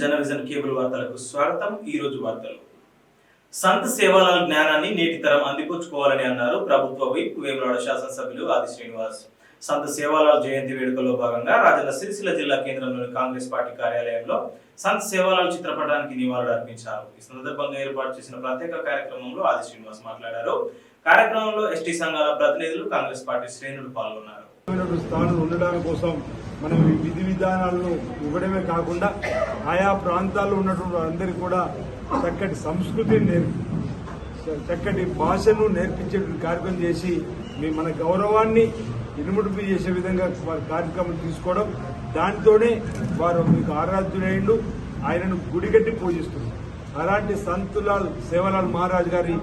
Journalism cable వార్తలకు స్వాగతం. ఈ రోజు వార్తలు. సంత్ సేవాలాల్ జ్ఞానాన్ని నేటి తరం అందిపుచ్చుకోవాలని అన్నారు ప్రభుత్వ విప్ వేములవాడ శాసనసభ్యులు ఆది శ్రీనివాస్. సంత్ సేవాలాల్ జయంతి వేడుకల్లో భాగంగా రాజన్న సిరిసిల్ల జిల్లా కేంద్రంలోని కాంగ్రెస్ పార్టీ కార్యాలయంలో సంత్ సేవాలాల్ చిత్రపటానికి నివాళులు అర్పించారు. ఈ సందర్భంగా ఏర్పాటు చేసిన ప్రత్యేక కార్యక్రమంలో ఆది శ్రీనివాస్ మాట్లాడారు. కార్యక్రమంలో ఎస్టీ సంఘాల ప్రతినిధులు, కాంగ్రెస్ పార్టీ శ్రేణులు పాల్గొన్నారు. స్థానం ఉండడానికి కోసం మనం ఈ విధి విధానాలను ఇవ్వడమే కాకుండా ఆయా ప్రాంతాల్లో ఉన్నటువంటి అందరికీ కూడా చక్కటి సంస్కృతిని చక్కటి భాషను నేర్పించే కార్యక్రమం చేసి మన గౌరవాన్ని ఇనుముడిపి చేసే విధంగా వారి కార్యక్రమం తీసుకోవడం, దాంతోనే వారు మీకు ఆరాధ్యుడైండు, ఆయనను గుడిగట్టి పూజిస్తున్నారు. అలాంటి సంతులాల్ సేవలాల్ మహారాజ్ గారి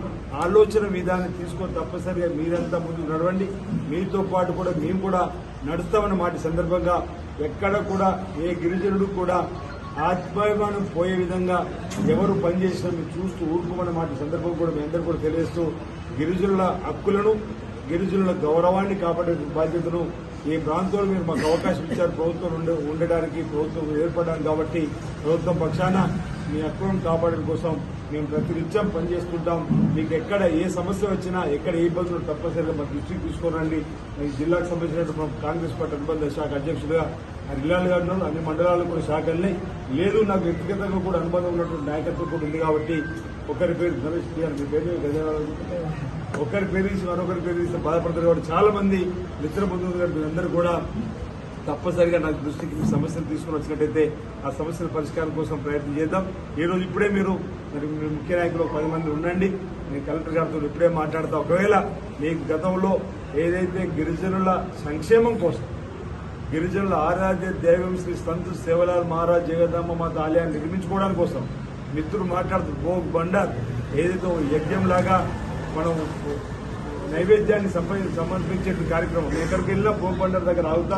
ఆలోచన విధానం తీసుకొని తప్పనిసరిగా మీరంతా ముందుకు నడవండి. మీతో పాటు కూడా మేము కూడా నడుస్తామన్న మాట సందర్భంగా ఎక్కడ కూడా ఏ గిరిజనుడు కూడా ఆత్మాభిమానం పోయే విధంగా ఎవరు పనిచేసినా మీరు చూస్తూ ఊరుకోమన్న మాట సందర్భం కూడా మీ అందరూ కూడా తెలియజేస్తూ గిరిజనుల హక్కులను, గిరిజనుల గౌరవాన్ని కాపాడే బాధ్యతను ఈ ప్రాంతంలో మీరు మాకు అవకాశం ఇచ్చారు ప్రభుత్వం ఉండడానికి, ప్రభుత్వం ఏర్పడడానికి. కాబట్టి ప్రభుత్వం పక్షాన మీ హక్కులను కాపాడడం కోసం మేము ప్రతినిత్యం పనిచేస్తుంటాం. మీకు ఎక్కడ ఏ సమస్య వచ్చినా, ఎక్కడ ఏ ఇబ్బందులు తప్పనిసరిగా మా దృష్టికి తీసుకోరండి. ఈ జిల్లాకు సంబంధించినటువంటి కాంగ్రెస్ పార్టీ అనుబంధ శాఖ అధ్యక్షుడిగా జిల్లాలు గారు అన్ని మండలాలు కూడా శాఖల్ని లేదు. నాకు వ్యక్తిగతంగా కూడా అనుబంధం ఉన్నటువంటి నాయకత్వం కూడా ఉంది. కాబట్టి ఒకరి పేరు రమేష్ గారు, మీ పేరు ఒకరి పేరు తీసి మరొకరి పేరు తీసి బాధపడతారు. కాబట్టి చాలా మంది మిత్ర బంధువులు గారు మీరందరూ కూడా తప్పనిసరిగా నాకు దృష్టికి మీ సమస్యలు తీసుకుని వచ్చినట్టయితే ఆ సమస్యల పరిష్కారం కోసం ప్రయత్నం చేద్దాం. ఈ రోజు ఇప్పుడే మీరు ముఖ్య నాయకులు 10 మంది ఉండండి. నేను కలెక్టర్ గారితో ఇప్పుడే మాట్లాడతా. ఒకవేళ మీకు గతంలో ఏదైతే గిరిజనుల సంక్షేమం కోసం, గిరిజనుల ఆరాధ్య దైవం శ్రీ సంత్ సేవలాల్ మహారాజ్ జగదాంబ మాత ఆలయాన్ని నిర్మించుకోవడానికి కోసం మిత్రులు మాట్లాడుతూ భోగ్ బండార్ ఏదైతే యజ్ఞంలాగా మనం నైవేద్యాన్ని సమర్పించే కార్యక్రమం, ఎక్కడికి వెళ్ళినా భోగ్ బండార్ దగ్గర ఆగుతా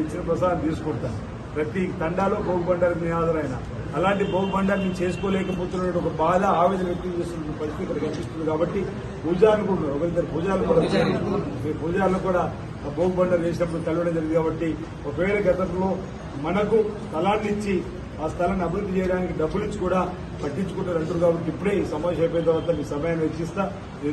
ఇచ్చిన ప్రసాదం తీసుకుంటా. ప్రతి తండాలో భోగ్ బండార్ మీ హాజరైన అలాంటి భోగ్ బండార్ నేను చేసుకోలేకపోతున్న ఒక బాధ, ఆవేదన వ్యక్తం చేస్తున్న పరిస్థితి ఇక్కడ కనిపిస్తుంది. కాబట్టి పూజారులు కూడా ఒకరిద్దరు పూజారులు కూడా మీ పూజారులు కూడా ఆ భోగ్ బండార్ చేసినప్పుడు కలవడం జరిగింది. కాబట్టి ఒకవేళ గతంలో మనకు స్థలాన్ని ఇచ్చి ఆ స్థలాన్ని అభివృద్ధి చేయడానికి డబ్బులు ఇచ్చి కూడా పట్టించుకుంటారు అంటారు. కాబట్టి ఇప్పుడే ఈ సమావేశం అయిపోయిన తర్వాత మీ సమయాన్ని వెచ్చిస్తా.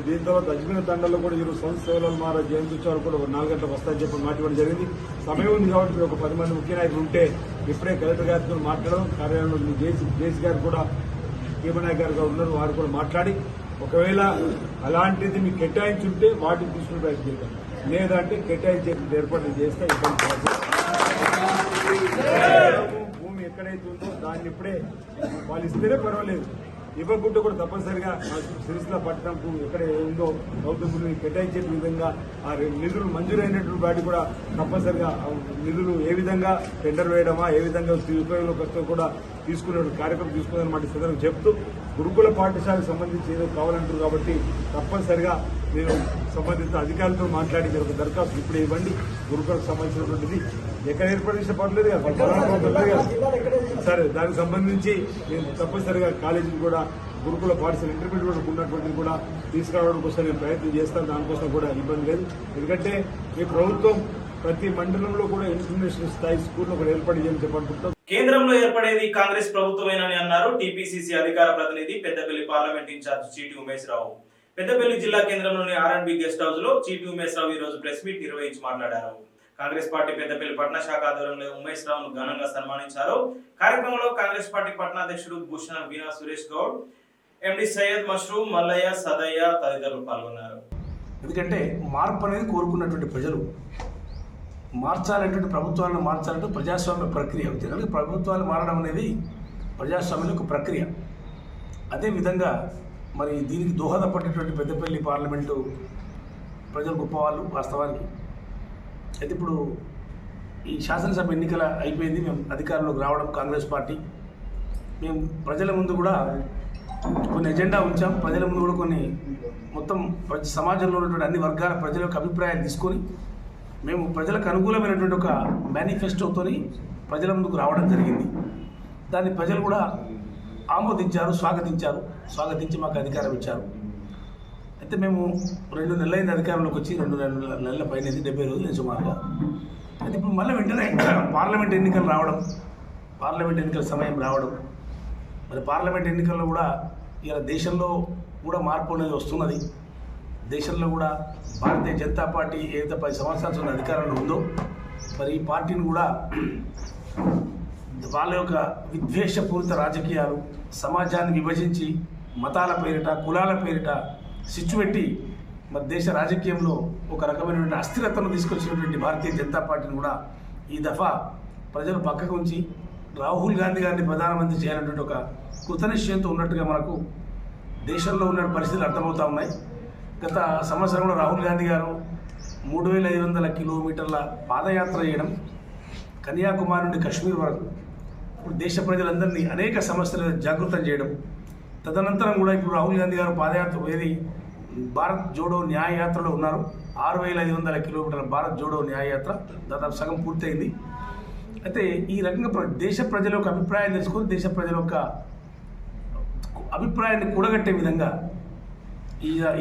దీని తర్వాత అజ్మీర్ తండాలో కూడా ఈరోజు సంత్ సేవలాల్ మహారాజ్ జయంతి ఉత్సవాలు కూడా 4 గంటలకు వస్తాయని చెప్పి మాట ఇవ్వడం జరిగింది. సమయం ఉంది కాబట్టి మీరు ఒక 10 మంది ముఖ్య నాయకులు ఉంటే ఇప్పుడే కలెక్టర్ గారితో మాట్లాడడం, కార్యాలయంలో మీ జేసీ గారు కూడా, భీమనాయక్ గారు ఉన్నారు, వారు కూడా మాట్లాడి ఒకవేళ అలాంటిది మీకు కేటాయించుంటే వాటిని తీసుకుని ప్రయత్నం చేద్దాం. లేదంటే కేటాయించే ఏర్పాట్లు చేస్తే ఇబ్బంది. భూమి ఎక్కడైతే ఉందో దాన్ని ఇప్పుడే వాళ్ళు ఇస్తేనే పర్వాలేదు, ఇవ్వకుంటే కూడా తప్పనిసరిగా సిరిసిల్ల పట్టణంకు ఎక్కడ ఉందో ప్రభుత్వం కేటాయించే విధంగా ఆ నిధులు మంజూరైనటువంటి వాటి కూడా తప్పనిసరిగా నిధులు ఏ విధంగా టెండర్ వేయడమా, ఏ విధంగా ఉపయోగంలోకి వస్తే కూడా తీసుకునే కార్యక్రమం తీసుకునేదన్నమాట సందర్భం చెప్తూ, గురుకుల పాఠశాలకు సంబంధించి ఏదో కావాలంటారు. కాబట్టి తప్పనిసరిగా నేను సంబంధిత అధికారులతో మాట్లాడి మీరు ఒక దరఖాస్తు ఇప్పుడు ఇవ్వండి. గురుకులకు సంబంధించినటువంటిది ఎక్కడ ఏర్పాటు చేసిన పర్లేదు కదా, సరే దానికి సంబంధించి నేను తప్పనిసరిగా కాలేజీకి కూడా గురుకుల పాఠశాల ఇంటర్మీడియట్ ఉన్నటువంటిది కూడా తీసుకురావడం కోసం నేను ప్రయత్నం చేస్తాను. దానికోసం కూడా ఇబ్బంది లేదు. ఎందుకంటే ఈ ప్రభుత్వం ప్రతి మండలంలో కూడా ఇంటర్నేషనల్ స్థాయి స్కూల్లో కూడా ఏర్పాటు చేయాలని చెప్పనుకుంటాం. కేంద్రంలో ఏర్పడేది కాంగ్రెస్ ప్రభుత్వమేనని అన్నారు టీపీసీసీ అధికార ప్రతినిధి పెద్దపల్లి పార్లమెంట్ ఇన్ఛార్జ్ చీటి ఉమేష్ రావు. పెద్దపల్లి జిల్లా కేంద్రంలోని R&B గెస్ట్ హౌస్ లో చీటి ఉమేష్ రావు ఈ రోజు ప్రెస్ మీట్ నిర్వహించి మాట్లాడారు. కాంగ్రెస్ పార్టీ పెద్దపల్లి పట్టణ శాఖ ఆధ్వర్యంలో ఉమేష్ రావును ఘనంగా సన్మానించారు. కార్యక్రమంలో కాంగ్రెస్ పార్టీ పట్టణాధ్యక్షుడు భూషణ వీణా సురేష్ గౌడ్, ఎండి సయ్యద్ మష్రూమ్, మల్లయ్య, సదయ్య తదితరులు పాల్గొన్నారు. ఎందుకంటే మార్పు అనేది కోరుకున్నటువంటి ప్రజలు మార్చాలంటే, ప్రభుత్వాలను మార్చాలంటే ప్రజాస్వామ్య ప్రక్రియ అవుతుంది. ప్రభుత్వాలు మారడం అనేది ప్రజాస్వామ్యంలో ఒక ప్రక్రియ. అదేవిధంగా మరి దీనికి దోహదపడేటువంటి పెద్దపల్లి పార్లమెంటు ప్రజలు గొప్పవాళ్ళు వాస్తవానికి. అయితే ఇప్పుడు ఈ శాసనసభ ఎన్నికల అయిపోయింది, మేము అధికారంలోకి రావడం కాంగ్రెస్ పార్టీ, మేము ప్రజల ముందు కూడా కొన్ని ఎజెండా ఉంచాం. ప్రజల ముందు కూడా కొన్ని మొత్తం సమాజంలో ఉన్నటువంటి అన్ని వర్గాల ప్రజల యొక్క అభిప్రాయాలు తీసుకొని మేము ప్రజలకు అనుకూలమైనటువంటి ఒక మేనిఫెస్టోతో ప్రజల ముందుకు రావడం జరిగింది. దాన్ని ప్రజలు కూడా ఆమోదించారు, స్వాగతించి మాకు అధికారం ఇచ్చారు. అయితే మేము 2 నెలలైంది అధికారంలోకి వచ్చి, 2 నెలల పైన 70 రోజులు సుమారుగా. అయితే ఇప్పుడు మళ్ళీ వెంటనే పార్లమెంట్ ఎన్నికల సమయం రావడం, మరి పార్లమెంట్ ఎన్నికల్లో కూడా ఇలా దేశంలో కూడా మార్పు అనేది వస్తున్నది. దేశంలో కూడా భారతీయ జనతా పార్టీ ఏదైతే 10 సంవత్సరాల నుంచి అధికారంలో ఉందో మరి ఈ పార్టీని కూడా వాళ్ళ యొక్క విద్వేషపూరిత రాజకీయాలు, సమాజాన్ని విభజించి మతాల పేరిట, కులాల పేరిట సిచ్చు పెట్టి మరి దేశ రాజకీయంలో ఒక రకమైనటువంటి అస్థిరతను తీసుకొచ్చినటువంటి భారతీయ జనతా పార్టీని కూడా ఈ దఫా ప్రజలు పక్కకు ఉంచి రాహుల్ గాంధీ గారిని ప్రధానమంత్రి చేయాలనేటువంటి ఒక కృతనిశ్చయంతో ఉన్నట్టుగా మనకు దేశంలో ఉన్న పరిస్థితులు అర్థమవుతూ ఉన్నాయి. గత సంవత్సరంలో రాహుల్ గాంధీ గారు 3500 కిలోమీటర్ల పాదయాత్ర చేయడం, కన్యాకుమారి నుండి కాశ్మీర్ వరకు ఇప్పుడు దేశ ప్రజలందరినీ అనేక సమస్యలు జాగృతం చేయడం, తదనంతరం కూడా ఇప్పుడు రాహుల్ గాంధీ గారు పాదయాత్ర భారత్ జోడో న్యాయ యాత్రలో ఉన్నారు. 6500 కిలోమీటర్ల భారత్ జోడో న్యాయ యాత్ర దాదాపు సగం పూర్తయింది. అయితే ఈ రకంగా దేశ ప్రజల యొక్క అభిప్రాయాలు తెలుసుకొని దేశ ప్రజల యొక్క అభిప్రాయాన్ని కూడగట్టే విధంగా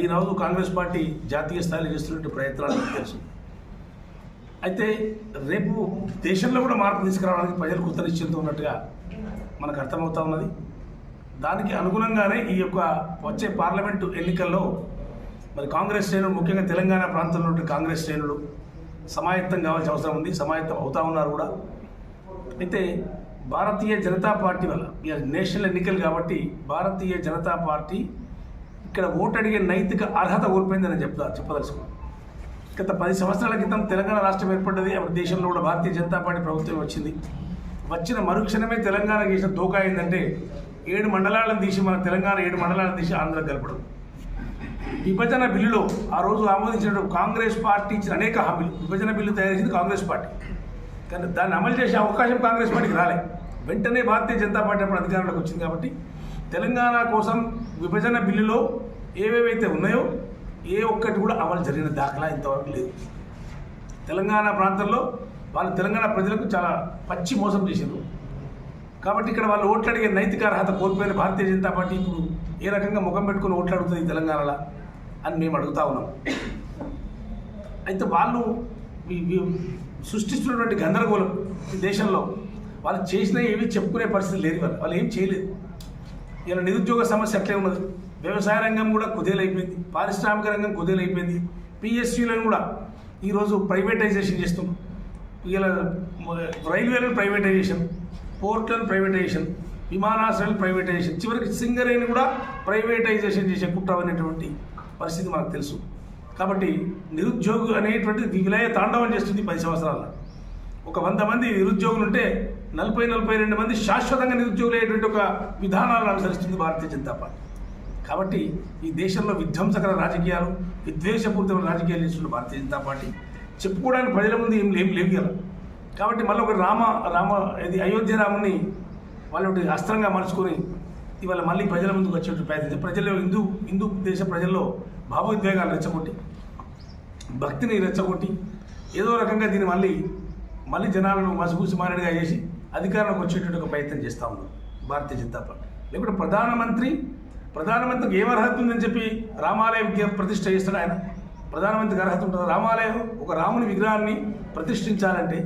ఈరోజు కాంగ్రెస్ పార్టీ జాతీయ స్థాయిలో చేస్తున్న ప్రయత్నాలు తెలుసు. అయితే రేపు దేశంలో కూడా మార్పు తీసుకురావడానికి ప్రజలు కృతనిశ్చయంతో ఉన్నట్టుగా మనకు అర్థమవుతా ఉన్నది. దానికి అనుగుణంగానే ఈ యొక్క వచ్చే పార్లమెంటు ఎన్నికల్లో మరి కాంగ్రెస్ శ్రేణులు, ముఖ్యంగా తెలంగాణ ప్రాంతంలో ఉన్న కాంగ్రెస్ శ్రేణులు సమాయత్తం కావాల్సిన అవసరం ఉంది. సమాయత్తం అవుతా ఉన్నారు కూడా. అయితే భారతీయ జనతా పార్టీ వల్ల నేషనల్ ఎన్నికలు కాబట్టి భారతీయ జనతా పార్టీ ఇక్కడ ఓటు అడిగే నైతిక అర్హత కోల్పోయిందని చెప్పదలుచుకున్నాను. గత 10 సంవత్సరాల క్రితం తెలంగాణ రాష్ట్రం ఏర్పడ్డది. అప్పుడు దేశంలో కూడా భారతీయ జనతా పార్టీ ప్రభుత్వం వచ్చింది. వచ్చిన మరుక్షణమే తెలంగాణ చేసిన దోకా ఏంటంటే 7 మండలాలను తీసి మన తెలంగాణ 7 మండలాలను తీసి ఆంధ్ర కలపడం. విభజన బిల్లులో ఆ రోజు ఆమోదించిన కాంగ్రెస్ పార్టీ ఇచ్చిన అనేక హామీలు, విభజన బిల్లు తయారు చేసింది కాంగ్రెస్ పార్టీ, కానీ దాన్ని అమలు చేసే అవకాశం కాంగ్రెస్ పార్టీకి రాలే. వెంటనే భారతీయ జనతా పార్టీ అప్పుడు అధికారంలోకి వచ్చింది. కాబట్టి తెలంగాణ కోసం విభజన బిల్లులో ఏవేవైతే ఉన్నాయో ఏ ఒక్కటి కూడా అమలు జరిగిన దాఖలా ఇంతవరకు లేదు. తెలంగాణ ప్రాంతంలో వాళ్ళు తెలంగాణ ప్రజలకు చాలా పచ్చి మోసం చేశారు. కాబట్టి ఇక్కడ వాళ్ళు ఓట్లు అడిగే నైతిక అర్హత కోల్పోయిన భారతీయ జనతా పార్టీ ఇప్పుడు ఏ రకంగా ముఖం పెట్టుకుని ఓట్లు అడుగుతుంది తెలంగాణలో అని మేము అడుగుతా ఉన్నాం. అయితే వాళ్ళు సృష్టిస్తున్నటువంటి గందరగోళం ఈ దేశంలో వాళ్ళు చేసినా ఏవి చెప్పుకునే పరిస్థితి లేదు. వాళ్ళు ఏం చేయలేదు. ఇలా నిరుద్యోగ సమస్య అట్లే ఉన్నది. వ్యవసాయ రంగం కూడా కుదేలైపోయింది, పారిశ్రామిక రంగం కుదేలైపోయింది. పిఎస్సీలను కూడా ఈరోజు ప్రైవేటైజేషన్ చేస్తున్నాం. ఇలా రైల్వేలను ప్రైవేటైజేషన్, పోర్ట్లను ప్రైవేటైజేషన్, విమానాశ్రయాలను ప్రైవేటైజేషన్, చివరికి సింగరేణి కూడా ప్రైవేటైజేషన్ చేసే కుట్ర అనేటువంటి పరిస్థితి మనకు తెలుసు. కాబట్టి నిరుద్యోగులు అనేటువంటి విలయ తాండవం చేస్తుంది 10 సంవత్సరాల. ఒక 100 మంది నిరుద్యోగులు ఉంటే 40-42 మంది శాశ్వతంగా నిరుద్యోగులు అయ్యేటువంటి ఒక విధానాలను అనుసరిస్తుంది భారతీయ జనతా పార్టీ. కాబట్టి ఈ దేశంలో విధ్వంసకర రాజకీయాలు, విద్వేషపూరితమైన రాజకీయాలు చేస్తున్న భారతీయ జనతా పార్టీ చెప్పుకోవడానికి ప్రజల ముందు ఏం లేవు కదా. కాబట్టి మళ్ళీ ఒక అయోధ్య రాముని వాళ్ళ అస్త్రంగా మలుచుకొని ఇవాళ మళ్ళీ ప్రజల ముందుకు వచ్చే ప్రయత్నం, ప్రజల్లో హిందూ దేశ ప్రజల్లో భావోద్వేగాలు రెచ్చగొట్టి, భక్తిని రెచ్చగొట్టి ఏదో రకంగా దీన్ని మళ్ళీ జనాలను మసిపూసి మారేడుగా చేసి అధికారంలోకి వచ్చేటువంటి ఒక ప్రయత్నం చేస్తూ ఉన్నారు భారతీయ జనతా పార్టీ. లేకుంటే ప్రధానమంత్రికి ఏం అర్హత ఉందని చెప్పి రామాలయ ప్రతిష్ఠ చేస్తాడు ఆయన. ప్రధానమంత్రికి అర్హత ఉంటుంది. రామాలయం ఒక రాముని విగ్రహాన్ని ప్రతిష్ఠించాలంటే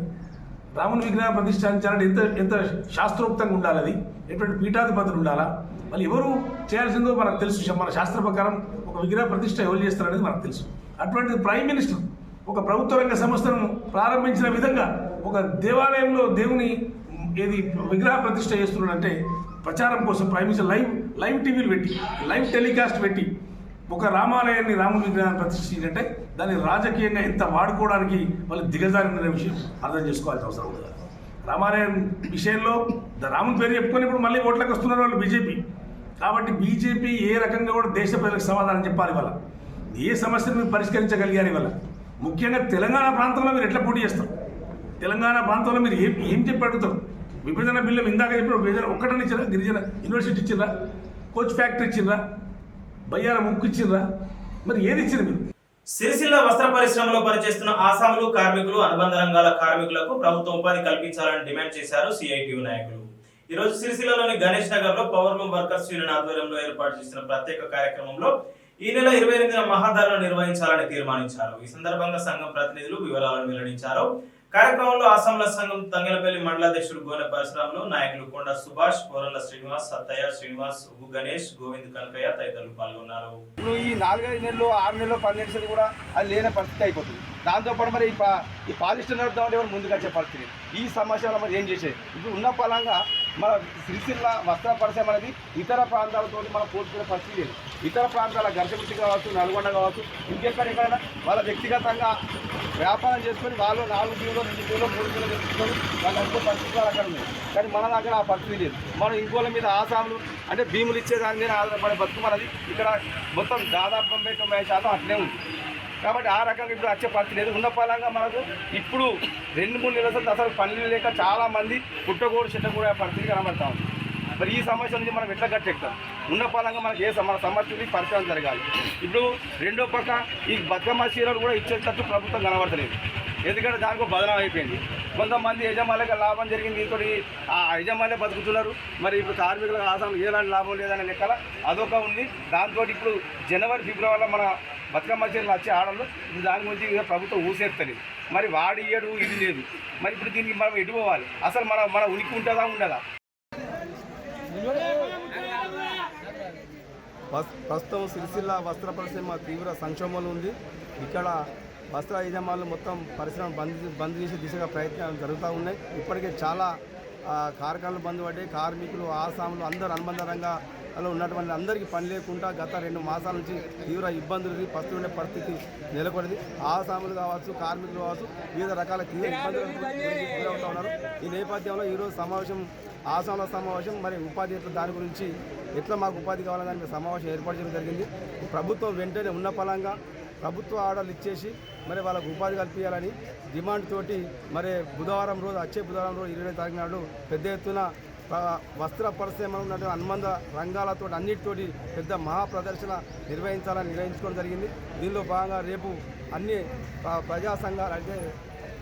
ఎంత శాస్త్రోక్తంగా ఉండాలి, అది ఎటువంటి పీఠాధిపతులు ఉండాలా, వాళ్ళు ఎవరు చేయాల్సిందో మనకు తెలుసు. మన శాస్త్ర ప్రకారం ఒక విగ్రహ ప్రతిష్ఠ ఎవరు చేస్తారనేది మనకు తెలుసు. అటువంటి ప్రైమ్ మినిస్టర్ ఒక ప్రభుత్వ రంగ సంస్థను ప్రారంభించిన విధంగా ఒక దేవాలయంలో దేవుని విగ్రహ ప్రతిష్ఠ చేస్తున్నాడంటే ప్రచారం కోసం ప్రైమ్ మినిస్టర్ లైవ్ టీవీలు పెట్టి, లైవ్ టెలికాస్ట్ పెట్టి ఒక రామాలయాన్ని, రాముని విగ్రహాన్ని ప్రతిష్ఠించారంటే దాన్ని రాజకీయంగా ఎంత వాడుకోవడానికి వాళ్ళు దిగజారిన విషయం అర్థం చేసుకోవాల్సిన అవసరం ఉంది. రామాలయం విషయంలో రాముని పేరు చెప్పుకొని ఇప్పుడు మళ్ళీ ఓట్లకు వస్తున్నారు వాళ్ళు బీజేపీ. కాబట్టి బీజేపీ ఏ రకంగా కూడా దేశ ప్రజలకు సమాధానం చెప్పాలి. వాళ్ళ ఏ సమస్యను మీరు పరిష్కరించగలిగారు. ఇవాళ ముఖ్యంగా తెలంగాణ ప్రాంతంలో మీరు ఎట్లా పోటీ చేస్తారు? తెలంగాణ ప్రాంతంలో మీరు ఏం చెప్పి అడుగుతారు? విభజన బిల్లు ఇందాక చెప్పిన విభజన ఒక్కటని ఇచ్చిందా? గిరిజన యూనివర్సిటీ ఇచ్చిందా? కోచ్ ఫ్యాక్టరీ ఇచ్చిందా? బయ్యార ముక్కు ఇచ్చిందా? మరి ఏది ఇచ్చింది మీరు? సిరిసిల్ల వస్త్ర పరిశ్రమలో పనిచేస్తున్న ఆసాములు కార్మికులు, అనుబంధ రంగాల కార్మికులకు ప్రభుత్వం ఉపాధి కల్పించాలని డిమాండ్ చేశారు సిఐటియు నాయకులు. ఈ రోజు సిరిసిల్లలోని గణేష్ నగర్ లో పవర్ లూమ్ వర్కర్స్ యూనియన్ ఆధ్వర్యంలో ఏర్పాటు చేసిన ప్రత్యేక కార్యక్రమంలో ఈ నెల 28న మహాధరణ నిర్వహించాలని తీర్మానించారు. ఈ సందర్భంగా సంఘం ప్రతినిధులు వివరాలను వెల్లడించారు. కార్యక్రమంలో అసెంబ్లీ సంఘం తంగెలపల్లి మండలాధ్యక్షుడు గోనె పరశురాములు, నాయకులు కొండ సుభాష్, కోరల్ల శ్రీనివాస్, సత్తయ్య, శ్రీనివాస్, ఉగ్గు గణేష్, గోవింద్ కనకయ్య తదితరులు పాల్గొన్నారు. ఇప్పుడు ఈ 4-5 నెలలు 6 నెలలు 10 నెలలు కూడా అది లేని పరిస్థితి అయిపోతుంది. దాంతోపాటు మరి ఈ పాలిస్టర్ నడుపుదామంటే ఎవరు ముందుకు వచ్చే పరిస్థితి. ఈ సమస్యలు మరి ఏం చేసేది ఇప్పుడు ఉన్న పరంగా మన సిరిసిల్ల వస్త్ర పరిశ్రమ అనేది ఇతర ప్రాంతాలతో మనం పోల్చుకునే పరిస్థితి లేదు. ఇతర ప్రాంతాల ఘర్షపతి కావచ్చు, నల్గొండ కావచ్చు, ఇంకెక్కడెక్కడైనా వాళ్ళ వ్యక్తిగతంగా వ్యాపారం చేసుకొని వాళ్ళు 4 కిలో 2 కిలో 3 కిలో తెచ్చుకొని వాళ్ళు అంతే పరిస్థితులు అక్కడ ఉన్నాయి. కానీ మన దగ్గర ఆ పరిస్థితి లేదు. మనం ఇంకోళ్ళ మీద ఆసాములు అంటే భీములు ఇచ్చేదాని మీద ఆధారపడే బతుకుమన్నది ఇక్కడ మొత్తం దాదాపు 90% అట్లే ఉంది. కాబట్టి ఆ రకంగా ఇప్పుడు వచ్చే పరిస్థితి లేదు. ఉన్న పరంగా మనకు ఇప్పుడు 2-3 నెలలు అసలు పనులు లేక చాలామంది పుట్టగోడు చెట్టగూడ పరిస్థితి కనబడతా ఉంది. మరి ఈ సమస్య నుంచి మనం ఎట్లా గట్టెక్తాం? ఉన్న పరంగా మనకి మన సమస్యకి పరిష్కారం జరగాలి. ఇప్పుడు రెండో పక్క ఈ బతుకమ్మ చీరలు కూడా ఇచ్చేటట్టు ప్రభుత్వం కనబడతలేదు. ఎందుకంటే దానికి బదనం అయిపోయింది. కొంతమంది యజమానులకు లాభం జరిగింది, దీంతో ఆ యజమానులే బతుకుతున్నారు. మరి ఇప్పుడు కార్మికులకు ఆసాం ఎలాంటి లాభం లేదనే లెక్కల అదొక ఉంది. దాంతో ఇప్పుడు జనవరి ఫిబ్రవరిలో మన బతుకమ్మ చీరలు వచ్చే ఆడలు ఇప్పుడు దాని గురించి ప్రభుత్వం ఊసేస్తలేదు. మరి వాడి ఇయ్యడు ఇది లేదు. మరి ఇప్పుడు దీనికి మనం ఎటు పోవాలి? అసలు మన ఉనికి ఉంటుందా ఉండదా? ప్రస్తుతం సిరిసిల్ల వస్త్ర పరిశ్రమ తీవ్ర సంక్షోభంలో ఉంది. ఇక్కడ వస్త్ర యజమానులు మొత్తం పరిశ్రమ బంద్ చేసే దిశగా ప్రయత్నాలు జరుగుతూ ఉన్నాయి. ఇప్పటికే చాలా కార్ఖానాలు బంద్ పడ్డాయి. కార్మికులు, ఆసాములు అందరూ అనుబంధ రంగాల్లో ఉన్నటువంటి అందరికీ పని లేకుండా గత 2 మాసాల నుంచి తీవ్ర ఇబ్బందులు పస్తు ఉండే పరిస్థితి నెలకొంది. ఆసాములు కావచ్చు, కార్మికులు కావచ్చు, వివిధ రకాల తీవ్ర ఇబ్బందులు ఎదురవుతూ ఉన్నారు. ఈ నేపథ్యంలో ఈరోజు ఆసాముల సమావేశం మరి ఉపాధి దాని గురించి ఎట్లా మాకు ఉపాధి కావాలని దాని సమావేశం ఏర్పాటు చేయడం జరిగింది. ప్రభుత్వం వెంటనే ఉన్న పరంగా ప్రభుత్వ ఆర్డర్లు ఇచ్చేసి మరి వాళ్ళకు ఉపాధి కల్పించాలని డిమాండ్ తోటి మరి వచ్చే బుధవారం రోజు 20వ తారీఖు నాడు పెద్ద ఎత్తున వస్త్ర పరిశ్రమలో ఉన్నటువంటి అనుబంధ రంగాలతో అన్నిటితోటి పెద్ద మహాప్రదర్శన నిర్వహించుకోవడం జరిగింది. దీనిలో భాగంగా రేపు అన్ని ప్రజా సంఘాలు అంటే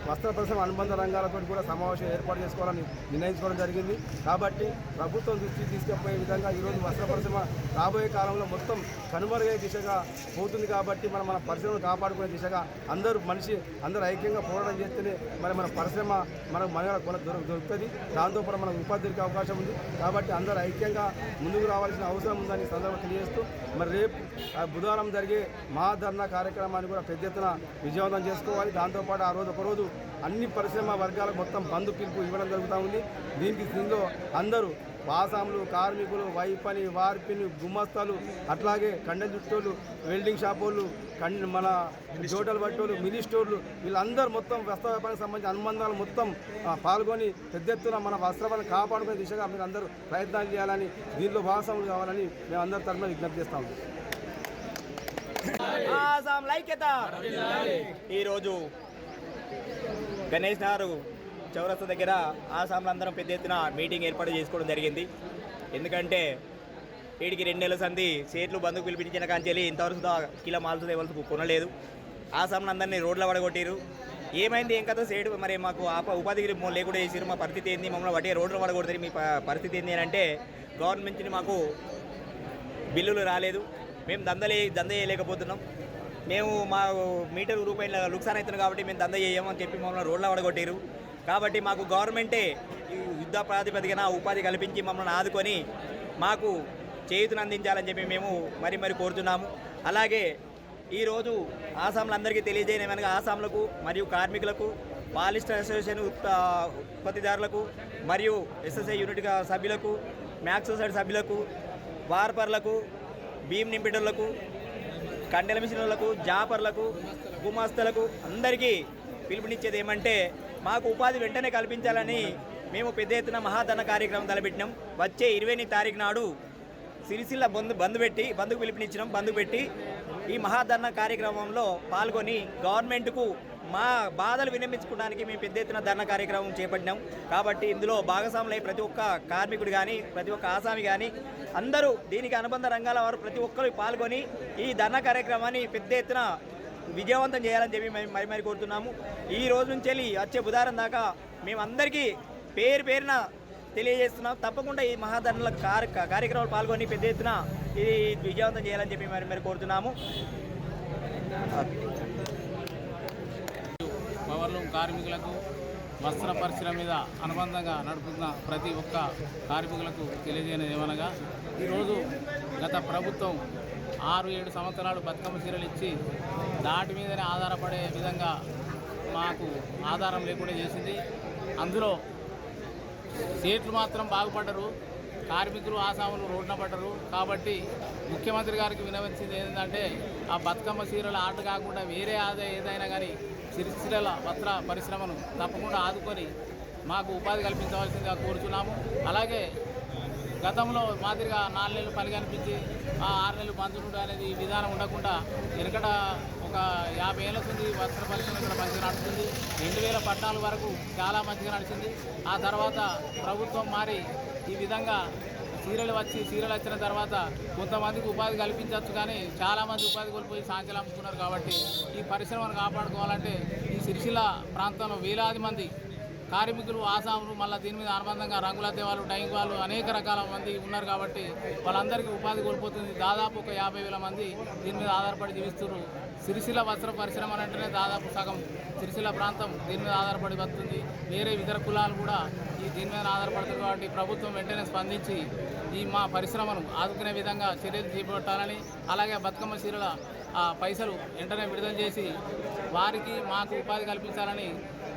వస్త్ర పరిశ్రమ అనుబంధ రంగాలతో కూడా సమావేశం ఏర్పాటు చేసుకోవాలని నిర్ణయించుకోవడం జరిగింది. కాబట్టి ప్రభుత్వం దృష్టికి తీసుకుపోయే విధంగా ఈరోజు వస్త్ర పరిశ్రమ రాబోయే కాలంలో మొత్తం కనుమరుగయ్యే దిశగా పోతుంది. కాబట్టి మన పరిశ్రమను కాపాడుకునే దిశగా అందరూ ఐక్యంగా పోరాటం చేస్తేనే మరి మన పరిశ్రమ మనకు దొరుకుతుంది. దాంతోపాటు మనకు ఉపాధి దొరికే అవకాశం ఉంది. కాబట్టి అందరూ ఐక్యంగా ముందుకు రావాల్సిన అవసరం ఉందని సందర్భంగా తెలియజేస్తూ మరి రేపు బుధవారం జరిగే మహాధర్నా కార్యక్రమాన్ని కూడా పెద్ద ఎత్తున విజయవంతం చేసుకోవాలి. దాంతోపాటు ఆ రోజు ఒకరోజు అన్ని పరిశ్రమ వర్గాలకు మొత్తం బంధు పిలుపు ఇవ్వడం జరుగుతూ ఉంది. దీనిలో అందరూ ఆసాములు, కార్మికులు, వైపని, వార్పిని, గుమ్మస్తాలు, అట్లాగే కండె జుట్టోళ్ళు, వెల్డింగ్ షాపోళ్ళు, మన జోటలు బట్టోళ్ళు, మినీ స్టోర్లు వీళ్ళందరూ మొత్తం వస్త్ర వ్యాపారానికి సంబంధించిన అనుబంధాలు మొత్తం పాల్గొని పెద్ద ఎత్తున మన వస్త్రాలను కాపాడుకునే దిశగా మీరు అందరూ ప్రయత్నాలు చేయాలని, దీనిలో భాగస్వాములు కావాలని మేము అందరి తరఫున విజ్ఞప్తి చేస్తాము. ఈరోజు గణేష్ నగర్ చౌరస్తా దగ్గర ఆసాంలందరం పెద్ద ఎత్తున మీటింగ్ ఏర్పాటు చేసుకోవడం జరిగింది. ఎందుకంటే వీడికి 2 నెలల సంది సేట్లు బంధుకు పిలిపించిన కాంచెల్లి ఇంతవరకు కిలో మాల్స్ లెవెల్స్ కొనలేదు. ఆసాంలందరినీ రోడ్ల పడగొట్టారు. ఏమైంది ఏం కదా సేటు మరి మాకు ఉపాధి లేకుండా చేసారు, మా పరిస్థితి ఏంది, మమ్మల్ని వడ్డీ రోడ్లు పడగొడతారు, మీ పరిస్థితి ఏంది అని అంటే గవర్నమెంట్ నుంచి మాకు బిల్లులు రాలేదు, మేము దంద చేయలేకపోతున్నాం, మేము మా మీటర్ రూపాయల లుక్సాన్ అవుతున్నాం కాబట్టి మేము దంద చేయమని చెప్పి మమ్మల్ని రోడ్ల పడగొట్టారు. కాబట్టి మాకు గవర్నమెంటే యుద్ధ ప్రాతిపదికన ఉపాధి కల్పించి మమ్మల్ని ఆదుకొని మాకు చేయూతను అందించాలని చెప్పి మేము మరి కోరుతున్నాము. అలాగే ఈరోజు ఆసాంలందరికీ తెలియజేయమనగా ఆసాంలకు మరియు కార్మికులకు, పాలిస్టర్ అసోసియేషన్ ఉత్పత్తిదారులకు మరియు ఎస్ఎస్ఐ యూనిట్ సభ్యులకు, మ్యాక్స్ సొసైటీ సభ్యులకు, వార్పర్లకు, భీమ్ నింపిటర్లకు, కండెల మిషన్లకు, జాపర్లకు, గుమాస్తలకు అందరికీ పిలుపునిచ్చేది ఏమంటే మాకు ఉపాధి వెంటనే కల్పించాలని మేము పెద్ద ఎత్తున మహాధర్నా కార్యక్రమం తలపెట్టినాం. వచ్చే 20వ తారీఖు నాడు సిరిసిల్ల బంధుకు పిలుపునిచ్చినాం. బంధు పెట్టి ఈ మహాధర్నా కార్యక్రమంలో పాల్గొని గవర్నమెంట్కు మా బాధలు విన్నవించుకోవడానికి మేము పెద్ద ఎత్తున ధర్నా కార్యక్రమం చేపట్టినాం. కాబట్టి ఇందులో భాగస్వాములై ప్రతి ఒక్క కార్మికుడు కానీ, ప్రతి ఒక్క ఆసామి కానీ అందరూ దీనికి అనుబంధ రంగాల వారు ప్రతి ఒక్కరు పాల్గొని ఈ ధర్నా కార్యక్రమాన్ని పెద్ద ఎత్తున విజయవంతం చేయాలని చెప్పి మేము మరి కోరుతున్నాము. ఈ రోజు నుంచి వెళ్ళి వచ్చే బుధవారం దాకా మేమందరికీ పేరున తెలియజేస్తున్నాం. తప్పకుండా ఈ మహాధర్నాల కార్యక్రమాలు పాల్గొని పెద్ద ఎత్తున ఇది విజయవంతం చేయాలని చెప్పి మరి కోరుతున్నాము. పవర్లూమ్ కార్మికులకు వస్త్ర పరిశ్రమ మీద అనుబంధంగా నడుపుతున్న ప్రతి ఒక్క కార్మికులకు తెలియజేయనిది ఏమనగా ఈరోజు గత ప్రభుత్వం 6-7 సంవత్సరాలు బతుకమ్మ చీరలు ఇచ్చి దాటి మీదనే ఆధారపడే విధంగా మాకు ఆధారం లేకుండా చేసింది. అందులో సేట్లు మాత్రం బాగుపడ్డరు, కార్మికులు ఆసాములు రోడ్డున పడ్డరు. కాబట్టి ముఖ్యమంత్రి గారికి వినవలసింది ఏంటంటే ఆ బతుకమ్మ చీరల ఆట కాకుండా వేరే ఏదైనా కానీ సిరిసిల్ల వస్త్ర పరిశ్రమను తప్పకుండా ఆదుకొని మాకు ఉపాధి కల్పించవలసిందిగా కోరుతున్నాము. అలాగే గతంలో మాదిరిగా 4 నెలలు పని కనిపించి 6 నెలలు బంధువుడు అనేది విధానం ఉండకుండా వెనకట ఒక 50 ఏళ్ళ నుంచి వస్త్ర పరిశ్రమ ఇక్కడ మంచిగా నడుస్తుంది. 2014 వరకు చాలా మంచిగా నడిచింది. ఆ తర్వాత ప్రభుత్వం మారి ఈ విధంగా సీరియల్ వచ్చిన తర్వాత కొంతమందికి ఉపాధి కల్పించవచ్చు, కానీ చాలామంది ఉపాధి కోల్పోయి సాంఖ్యలు అమ్ముతున్నారు. కాబట్టి ఈ పరిశ్రమను కాపాడుకోవాలంటే ఈ సిరిసిల్ల ప్రాంతంలో వేలాది మంది కార్మికులు ఆసాములు మళ్ళీ దీని మీద అనుబంధంగా రంగులద్దే వాళ్ళు, డైంగ్ వాళ్ళు అనేక రకాల మంది ఉన్నారు. కాబట్టి వాళ్ళందరికీ ఉపాధి కోల్పోతుంది. దాదాపు ఒక 50,000 మంది దీని మీద ఆధారపడి జీవిస్తున్నారు. సిరిసిల్ల వస్త్ర పరిశ్రమ అంటేనే దాదాపు సగం సిరిసిల్ల ప్రాంతం దీని మీద ఆధారపడి వస్తుంది. వేరే ఇతర కులాలు కూడా దీని మీద ఆధారపడుతుంది. కాబట్టి ప్రభుత్వం వెంటనే స్పందించి ఈ మా పరిశ్రమను ఆదుకునే విధంగా చర్యలు చేపట్టాలని, అలాగే బతుకమ్మ చీరల పైసలు వెంటనే విడుదల చేసి వారికి మాకు ఉపాధి కల్పించాలని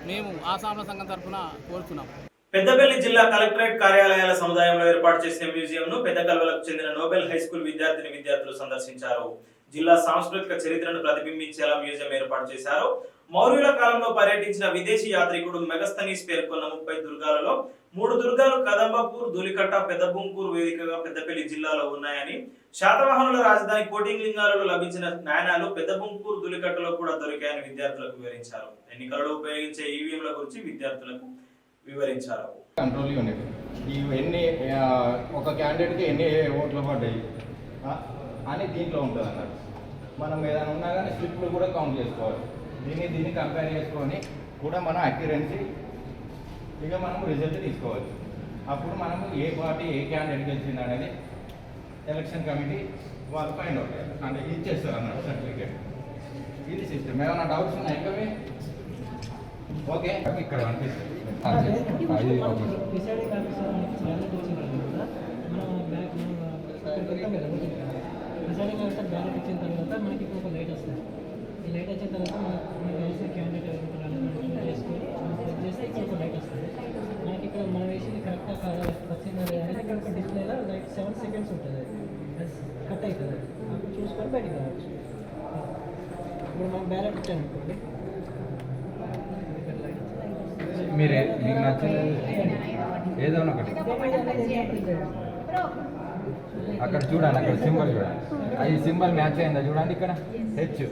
మేము ఆసాంల సంఘం తరఫున కోరుతున్నాం. పెద్దపల్లి జిల్లా కలెక్టరేట్ కార్యాలయాల సముదాయంలో ఏర్పాటు చేసిన మ్యూజియంను పెద్ద కల్వలకు చెందిన నోబెల్ హై స్కూల్ విద్యార్థులు సందర్శించారు. జిల్లా సాంస్కృతిక చరిత్రను ప్రతిబింబించేలా మ్యూజియం ఏర్పాటు చేశారు. మౌర్యుల కాలంలో పర్యటించిన విదేశీ యాత్రికుడు మెగస్తనీస్ పేర్కొన్న 30 దుర్గాలలో 3 దుర్గాలు కదంబపూర్, ధూళికట్ట, పెద్దబుంకూరు వేదికగా పెద్దపల్లి జిల్లాలో ఉన్నాయని, శాతవాహనుల రాజధాని కోటిలింగాలలో లభించిన నాణాలు పెద్దబుంకూరు, ధూళికట్టలో కూడా దొరికాయని విద్యార్థులకు వివరించారు. ఎన్నికలలో ఉపయోగించే ఈవీఎంల గురించి విద్యార్థులకు వివరించారు. కంట్రోల్ యూనిట్ ఎన్ని ఒక క్యాండిడేట్కి ఎన్ని ఓట్లు పడ్డాయి అని దీంట్లో ఉంటుంది అన్నట్టు. మనం ఏదైనా ఉన్నా కానీ స్లిప్లు కూడా కౌంట్ చేసుకోవాలి. దీన్ని కంపేర్ చేసుకొని కూడా మనం అక్యురెన్సీ ఇక మనం రిజల్ట్ తీసుకోవచ్చు. అప్పుడు మనము ఏ పార్టీ ఏ క్యాండిడేట్ గెలిచింది అనేది ఎలక్షన్ కమిటీ వాళ్ళు ఫైండ్ అవుట్ అంటే ఇచ్చేస్తారు అన్నట్టు సర్టిఫికేట్. ఇది సిస్టమ్. ఏమైనా డౌట్స్ ఉన్నాయి ఇంకా ఓకే ఇక్కడ అనిపిస్తుంది. రిజల్టింగ్ అంతా బ్యాలెట్ ఇచ్చిన తర్వాత మనకి ఒక లైట్ వస్తుంది. ఈ లైట్ వచ్చిన తర్వాత మనకి వేసిన క్యాండిడేట్ చేసుకొని సెట్ చేస్తే ఇక్కడ ఒక లైట్ వస్తుంది. మనకి ఇక్కడ మనం వేసింది కరెక్ట్గా వచ్చింది అనేది ఇక్కడ ఒక డిస్ప్లేలో లైట్ 7 సెకండ్స్ ఉంటుంది. అది కట్ అవుతుంది. అప్పుడు చూసుకొని బయటికి రావచ్చు. ఇప్పుడు మనం బ్యాలెట్ ఇచ్చామనుకోండి, మీరే మీకు నచ్చింది ఏదో ఒకటి అక్కడ చూడండి, అక్కడ సింబల్ చూడండి. ఈ సింబల్ మ్యాచ్ అయిందా చూడండి. ఇక్కడ హెచ్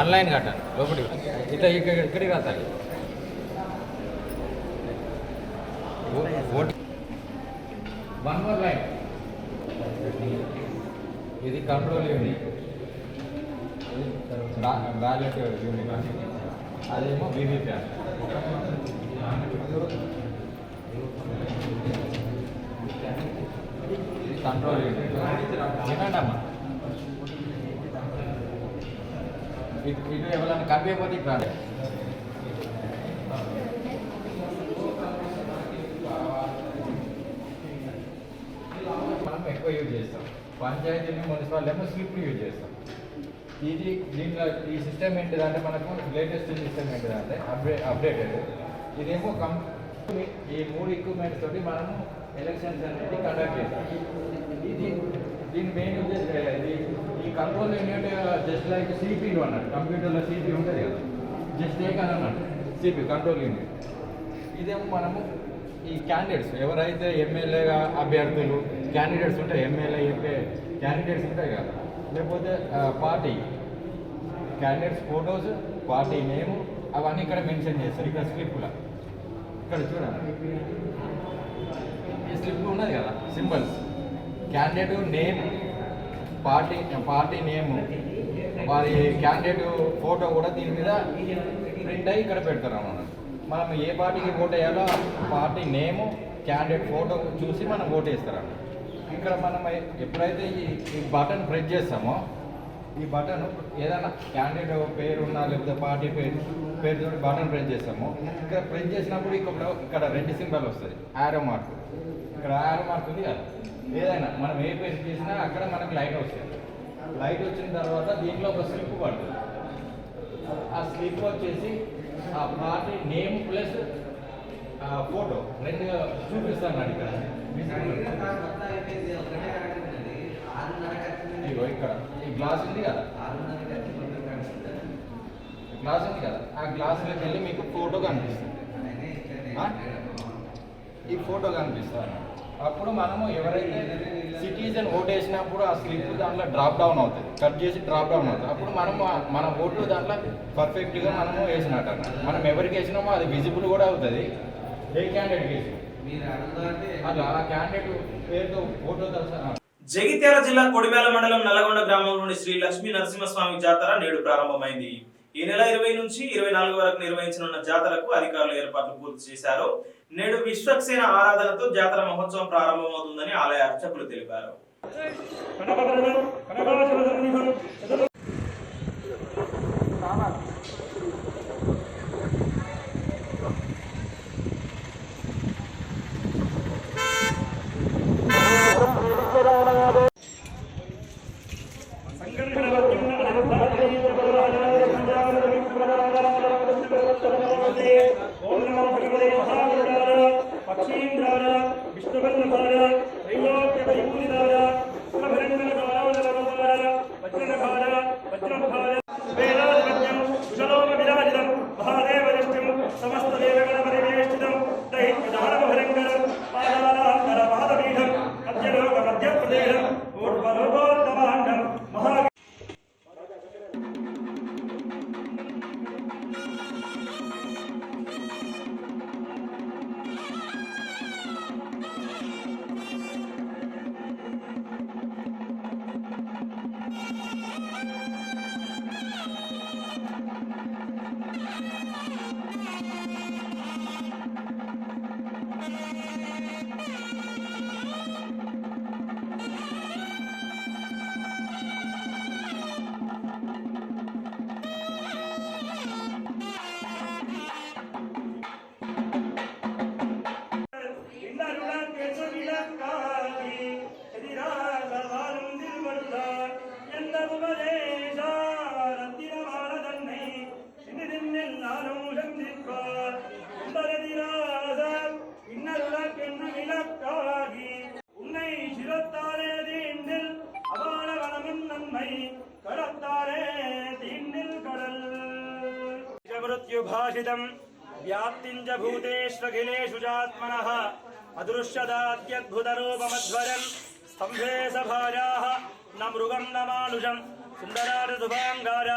ఆన్లైన్ కట్టాలి లోపలి ఇట్లా ఇక్కడికి కట్టాలి. వన్ మోర్ లైన్ ఇది కంట్రోల్ యూనిట్. బ్యాలెట్ యూనిట్, అదేమో వీవీప్యాట్. Control unit. వినండి అమ్మా, ఇటు ఎవరైనా కనిపించకపోతే ఇక్కడ రండి. మనం ఎక్కువ యూజ్ చేస్తాం. పంచాయతీని మున్సిపాలిటీ ఏమో స్లిప్లు యూజ్ చేస్తాం. దీంట్లో ఈ సిస్టమ్ ఏంటిదంటే మనకు లేటెస్ట్ సిస్టమ్ ఏంటిదంటే అప్డేటెడ్. ఇదేమో ఈ 3 ఎక్విప్మెంట్స్ తోటి మనము ఎలక్షన్స్ అనేది కండక్ట్ చేస్తాం. దీని మెయిన్ ఈ control unit just like CPU అన్నట్టు. కంప్యూటర్లో సిపియు ఉంటుంది కదా, జస్ట్ లైక్ అని అన్నట్టు సిపియు కంట్రోల్ యూనిట్. ఇదేమో మనము ఈ క్యాండిడేట్స్ ఎవరైతే ఎమ్మెల్యేగా అభ్యర్థులు క్యాండిడేట్స్ ఉంటాయి, ఎమ్మెల్యే ఎంపీ క్యాండిడేట్స్ ఉంటాయి కదా, లేకపోతే పార్టీ క్యాండిడేట్స్ ఫొటోస్, పార్టీ నేము అవన్నీ ఇక్కడ మెన్షన్ చేస్తారు. ఇక్కడ స్లిప్లో ఇక్కడ చూడండి, ఈ స్లిప్ ఉన్నది కదా సింబల్స్, క్యాండిడేట్ నేమ్, పార్టీ నేము, వారి క్యాండిడేట్ ఫోటో కూడా దీని మీద ప్రింట్ అయ్యి ఇక్కడ పెడతారు అన్నమాట. మనం ఏ పార్టీకి ఓట్ వేయాలో పార్టీ నేము, క్యాండిడేట్ ఫోటో చూసి మనం ఓట్ వేస్తారన్న. ఇక్కడ మనం ఎప్పుడైతే ఈ బటన్ ప్రెస్ చేస్తామో, ఈ బటన్ ఏదైనా క్యాండిడేట్ పేరు ఉన్నా లేకపోతే పార్టీ పేరుతో బటన్ ప్రెస్ చేస్తామో, ఇక్కడ ప్రెస్ చేసినప్పుడు ఇక్కడ రెడ్ సింబల్ వస్తుంది, యారో మార్క్. ఇక్కడ యారో మార్క్ ఉంది కదా, ఏదైనా మనం ఏ పేరు చేసినా అక్కడ మనకు లైట్ వస్తుంది. లైట్ వచ్చిన తర్వాత దీంట్లో ఒక స్లిప్ పడుతుంది. ఆ స్లిప్ వచ్చేసి ఆ పార్టీ నేమ్ ప్లస్ ఫోటో రెండు చూపిస్తాను ఇక్కడ. ఇక్కడ ఈ గ్లాస్ ఉంది కదా, ఆ గ్లాస్లోకి వెళ్ళి మీకు ఫోటో కనిపిస్తుంది. ఈ ఫోటో కనిపిస్తుంది. అప్పుడు మనము ఎవరైతే సిటిజన్ ఓట్ వేసినప్పుడు ఆ స్లిప్ దాంట్లో డ్రాప్ డౌన్ అవుతుంది, కట్ చేసి డ్రాప్ డౌన్ అవుతుంది. అప్పుడు మనము మన ఓట్లు దాంట్లో పర్ఫెక్ట్గా మనము వేసినట్టు అన్న. మనం ఎవరికి వేసినామో అది విజిబుల్ కూడా అవుతుంది, ఏ క్యాండిడేట్కి వేసినాం అట్లా ఆ క్యాండిడేట్ పేరుతో ఫోటో తెలుసా. జగిత్యాల జిల్లా కొడిమేల మండలం నల్లగొండ గ్రామంలోని శ్రీ లక్ష్మీ నరసింహస్వామి జాతర నేడు ప్రారంభమైంది. ఈ నెల 20 నుంచి 24 వరకు నిర్వహించనున్న జాతరకు అధికారులు ఏర్పాట్లు పూర్తి చేశారు. నేడు విశ్వక్సేన ఆరాధనతో జాతర మహోత్సవం ప్రారంభమవుతుందని ఆలయ అర్చకులు తెలిపారు. వ్యాప్తించ భూతేష్వఖిలేషు చాత్మనః అదృశ్యదాత్యద్భుతరూపమధ్వరం స్తంభే సభాయాః న మృగం న మానుషం సుందరార శుభాంగార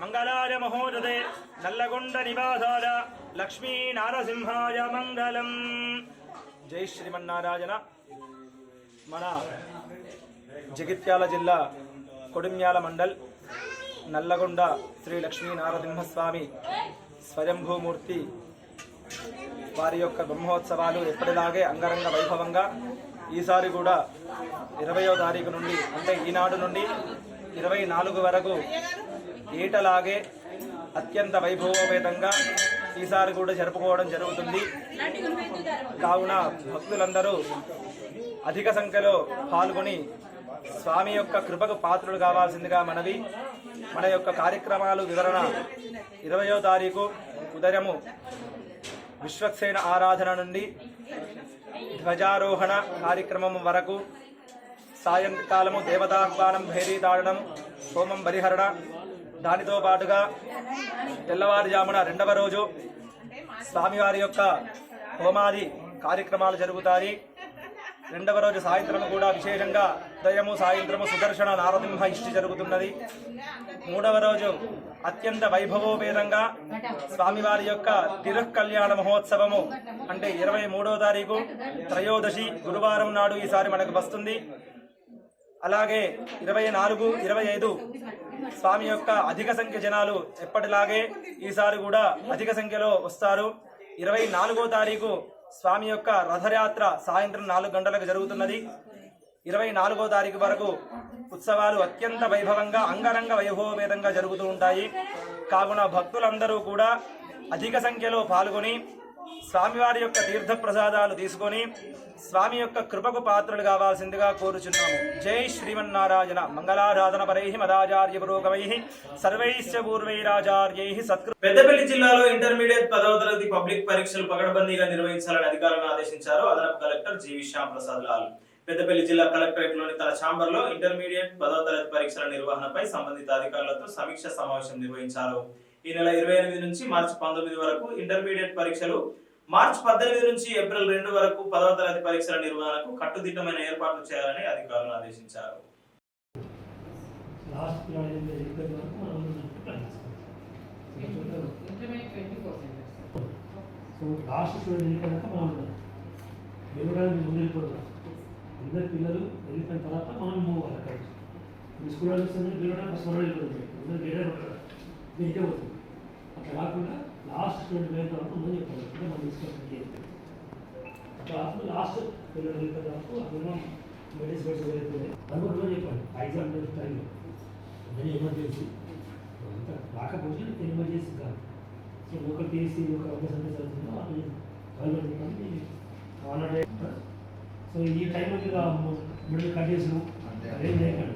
మంగళాయ మహోదతే నల్లగొండ నివాసాయ లక్ష్మీ నారసింహాయ మంగళం. జై శ్రీమన్నారాయణ. మన జగిత్యాల జిల్లా కొడిమ్యాల మండల్ నల్లగొండ శ్రీ లక్ష్మీ నారసింహస్వామి స్వయంభూమూర్తి వారి యొక్క బ్రహ్మోత్సవాలు ఎప్పటిలాగే అంగరంగ వైభవంగా ఈసారి కూడా 20వ తారీఖు నుండి అంటే ఈనాడు నుండి 24 వరకు ఏటలాగే అత్యంత వైభవోపేతంగా ఈసారి కూడా జరుపుకోవడం జరుగుతుంది. కావున భక్తులందరూ అధిక సంఖ్యలో పాల్గొని స్వామి యొక్క కృపకు పాత్రులు కావాల్సిందిగా మనవి. మన యొక్క కార్యక్రమాలు వివరణ 20వ తారీఖు ఉదయము విశ్వక్సేన ఆరాధన నుండి ధ్వజారోహణ కార్యక్రమం వరకు, సాయంకాలము దేవతాహ్వానం, భైరీ తాడడం, హోమం బలిహరణ, దానితో పాటుగా తెల్లవారుజామున 2వ రోజు స్వామివారి యొక్క హోమాది కార్యక్రమాలు జరుగుతాయి. 2వ రోజు సాయంత్రం కూడా విశేషంగా ఉదయము సాయంత్రము సుదర్శన నారసింహ ఇష్టి జరుగుతున్నది. 3వ రోజు అత్యంత వైభవోపేతంగా స్వామివారి యొక్క తిరుకళ్యాణ మహోత్సవము అంటే 23వ తారీఖు త్రయోదశి గురువారం నాడు ఈసారి మనకు వస్తుంది. అలాగే 24, 25 స్వామి యొక్క అధిక సంఖ్య జనాలు ఎప్పటిలాగే ఈసారి కూడా అధిక సంఖ్యలో వస్తారు. 24వ తారీఖు స్వామి యొక్క రథయాత్ర సాయంత్రం 4 గంటలకు జరుగుతున్నది. 24వ తారీఖు వరకు ఉత్సవాలు అత్యంత వైభవంగా అంగరంగ వైభవపేతంగా జరుగుతూ ఉంటాయి. కావున భక్తులందరూ కూడా అధిక సంఖ్యలో పాల్గొని స్వామివారి యొక్క తీర్థ ప్రసాదాలు తీసుకొని స్వామి యొక్క కృపకు పాత్రలు కావాల్సిందిగా కోరుచున్నాము. జై శ్రీమన్నారాయణ. మంగళారాధన పరై మదాచార్య పురోగమై సర్వైశ్చ పూర్వైరాచార్యై సత్కృ. పెద్దపల్లి జిల్లాలో ఇంటర్మీడియట్ 10వ తరగతి పబ్లిక్ పరీక్షలు పకడ్బందీగా నిర్వహించాలని అధికారులను ఆదేశించారు అదనపు కలెక్టర్ జీవి శ్యామ్ ప్రసాద్ లాల్. పెద్దపల్లి జిల్లా కలెక్టరేట్ లోని తన ఛాంబర్ లో ఇంటర్మీడియట్ 10వ తరగతి పరీక్షల నిర్వహణపై సంబంధిత అధికారులతో సమీక్ష సమావేశం నిర్వహించారు. ఈ నెల 28 నుంచి మార్చి 19 వరకు ఇంటర్మీడియట్ పరీక్షలు, మార్చి 18 నుంచి ఏప్రిల్ 2 వరకు 10వ తరగతి పరీక్షల నిర్వహణకు కట్టుదిట్టమైన ఏర్పాట్లు చేయాలని అధికారులను ఆదేశించారు. అందరు పిల్లలు వెళ్ళిపోయిన తర్వాత మనం మూవ్ అవ్వాలి. స్కూల్ వస్తుంది పిల్లలు ఫస్ట్ మనం వెళ్ళిపోతుంది, అందరూ వేరే వెళ్తే పోతుంది. అట్లా కాకుండా లాస్ట్ స్టూడెంట్ వెళ్ళిన తర్వాత ముందు చెప్పాలి అంటే మనం తీసుకుంటే అట్లా కాకుండా లాస్ట్ పిల్లలు వెళ్ళిపోయిన తర్వాత అప్పుడు మెడిసిన్స్ వెళ్తుంది అందుకు రోజు చెప్పాలి. ఎగ్జామ్ టైంలో అన్నీ ఎమర్జెన్సీ అంత రాకపోతే ఎమర్జెన్సీ కాదు. సో లోకల్ టీసీ ఒక సందేశం జరుగుతుందో అది గవర్నమెంట్ ఆల్రెడీ. సో ఈ టైంలో మీరు కట్ చేసిన అదేం చేయకండి.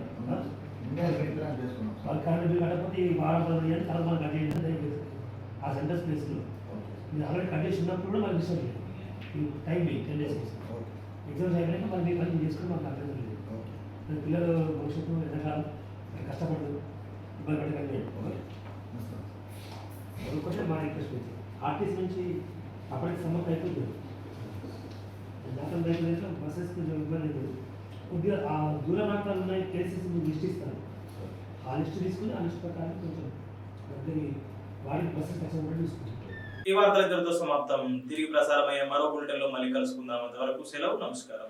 వాళ్ళు కరెంట్ బిల్ కట్టకపోతే ఈ వారం 10 రోజులు తర్వాత మనం కట్ చేయండి. ఆ సెంటర్ ప్లేస్లో మీరు ఆల్రెడీ కట్ చేసి ఉన్నప్పుడు కూడా మనకి ఇష్టం లేదు. ఈ టైం 10 days ఎగ్జామ్స్ అయిపోయినాక మనం మీరు పని చేసుకుని మనకు అర్థం లేదు. పిల్లలు భవిష్యత్తు ఎంతకాలం కష్టపడదు ఇబ్బంది పడకండి. ఒకటే మా రిక్వెస్ట్ వచ్చి ఆర్టీసీ నుంచి అప్పటికి సమ్మర్ అయిపోతుంది. దాంట్లో రైతులు బస్సెస్ కొంచెం ఇబ్బంది లేదు. కొద్దిగా ఆ దూర ప్రాంతాలు ఉన్నాయి ప్లేసెస్ మీరు లిస్ట్ ఇస్తారు. ఆ లిస్ట్ తీసుకుని ఆ లిస్ట్ ప్రకారం కొంచెం దగ్గర వారికి బస్సెస్ కష్టపడి తీసుకుంటారు. ఈ వార్తలు ఇద్దరితో సమాప్తం. తిరిగి ప్రసారమయ్యే మరో బులెటిన్లో మళ్ళీ కలుసుకుందాం. అంతవరకు సెలవు. నమస్కారం.